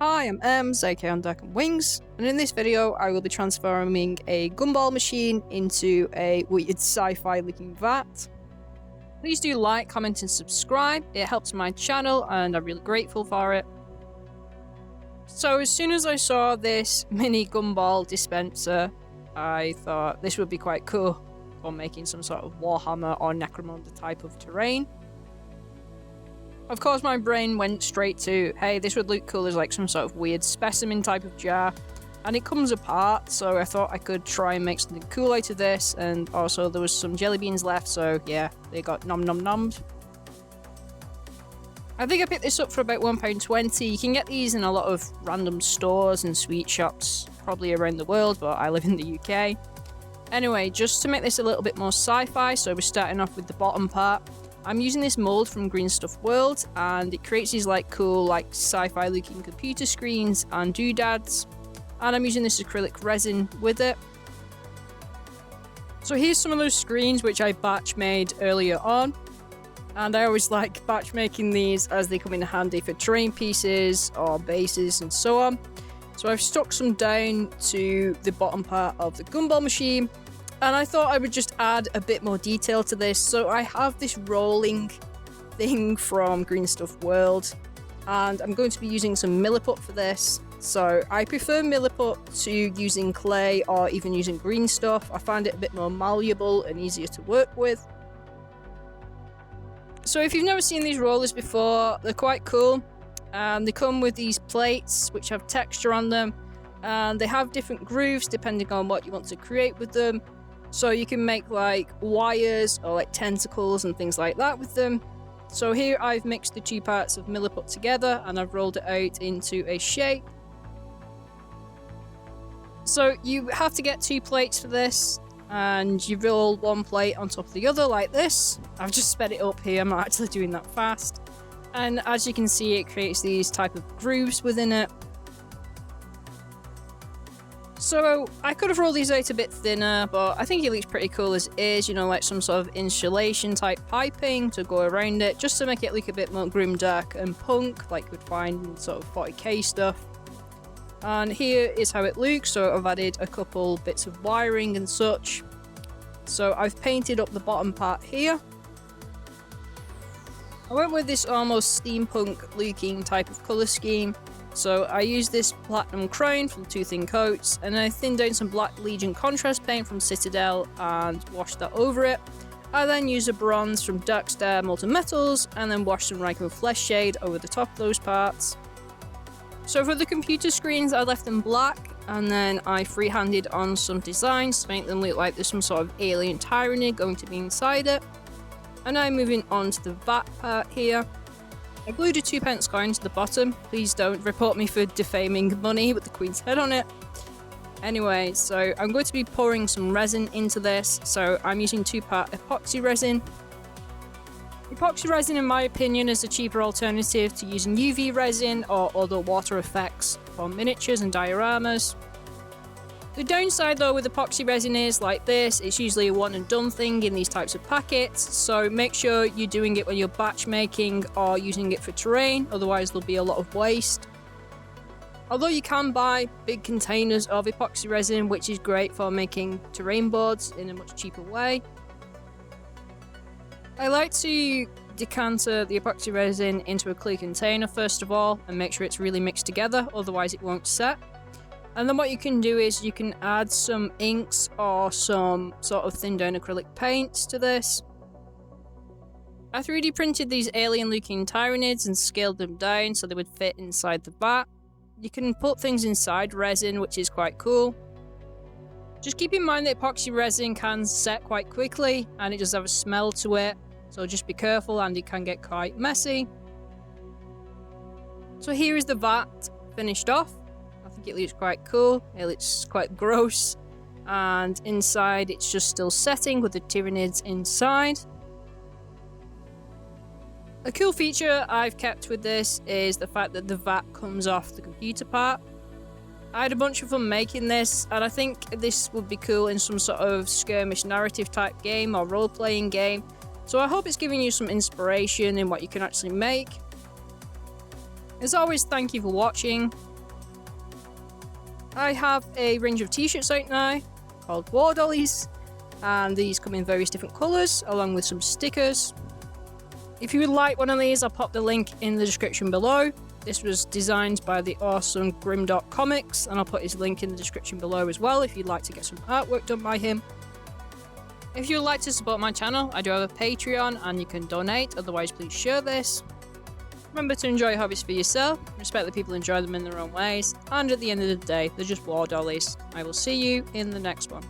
Hi, I'm Ems, aka on Deck and Wings, and in this video I will be transforming a gumball machine into a weird sci-fi looking vat. Please do like, comment and subscribe, it helps my channel and I'm really grateful for it. So as soon as I saw this mini gumball dispenser, I thought this would be quite cool for making some sort of Warhammer or Necromunda type of terrain. Of course, my brain went straight to, hey, this would look cool as like some sort of weird specimen type of jar. And it comes apart, so I thought I could try and make something cool out of this. And also there was some jelly beans left, so yeah, they got nom nom noms. I think I picked this up for about £1.20. You can get these in a lot of random stores and sweet shops, probably around the world, but I live in the UK. Anyway, just to make this a little bit more sci-fi, so we're starting off with the bottom part. I'm using this mold from Green Stuff World, and it creates these like cool like sci-fi looking computer screens and doodads, and I'm using this acrylic resin with it. So here's some of those screens which I batch made earlier on, and I always like batch making these as they come in handy for terrain pieces or bases and so on. So I've stuck some down to the bottom part of the gumball machine, and I thought I would just add a bit more detail to this. So I have this rolling thing from Green Stuff World, and I'm going to be using some milliput for this. So I prefer milliput to using clay or even using green stuff. I find it a bit more malleable and easier to work with. So if you've never seen these rollers before, they're quite cool. They come with these plates which have texture on them, and they have different grooves depending on what you want to create with them. So you can make like wires or like tentacles and things like that with them. So here I've mixed the two parts of milliput together and I've rolled it out into a shape. So you have to get two plates for this, and you roll one plate on top of the other like this. I've just sped it up here, I'm not actually doing that fast. And as you can see, it creates these type of grooves within it. So I could have rolled these out a bit thinner, but I think it looks pretty cool as is, you know, like some sort of insulation type piping to go around it, just to make it look a bit more Grimdark and punk, like you'd find in sort of 40k stuff. And here is how it looks, so I've added a couple bits of wiring and such. So I've painted up the bottom part here. I went with this almost steampunk looking type of colour scheme. So I used this platinum crown from Two Thin Coats, and I thinned down some Black Legion contrast paint from Citadel and washed that over it. I then used a bronze from Darkstar Molten Metals, and then washed some Ryko Flesh Shade over the top of those parts. So for the computer screens, I left them black, and then I freehanded on some designs to make them look like there's some sort of alien Tyranid going to be inside it. And now moving on to the vat part here. I glued a 2p coin to the bottom. Please don't report me for defaming money with the Queen's head on it. Anyway, so I'm going to be pouring some resin into this. So I'm using 2-part epoxy resin. Epoxy resin, in my opinion, is a cheaper alternative to using UV resin or other water effects for miniatures and dioramas. The downside though with epoxy resin is like this, it's usually a one and done thing in these types of packets, so make sure you're doing it when you're batch making or using it for terrain, otherwise there'll be a lot of waste. Although you can buy big containers of epoxy resin, which is great for making terrain boards in a much cheaper way. I like to decanter the epoxy resin into a clear container first of all and make sure it's really mixed together, otherwise it won't set. And then what you can do is you can add some inks or some sort of thinned down acrylic paints to this. I 3D printed these alien looking Tyranids and scaled them down so they would fit inside the vat. You can put things inside resin, which is quite cool. Just keep in mind that epoxy resin can set quite quickly and it does have a smell to it, so just be careful and it can get quite messy. So here is the vat finished off. I think it looks quite cool, it looks quite gross, and inside it's just still setting with the Tyranids inside. A cool feature I've kept with this is the fact that the vat comes off the computer part. I had a bunch of fun making this, and I think this would be cool in some sort of skirmish narrative type game or role-playing game, so I hope it's giving you some inspiration in what you can actually make. As always, thank you for watching. I have a range of t-shirts out now called Wardollies, and these come in various different colours along with some stickers. If you would like one of these, I'll pop the link in the description below. This was designed by the awesome Grimdark comics, and I'll put his link in the description below as well if you'd like to get some artwork done by him. If you would like to support my channel, I do have a Patreon and you can donate, otherwise please share this. Remember to enjoy hobbies for yourself, respect the people who enjoy them in their own ways, and at the end of the day, they're just war dollies. I will see you in the next one.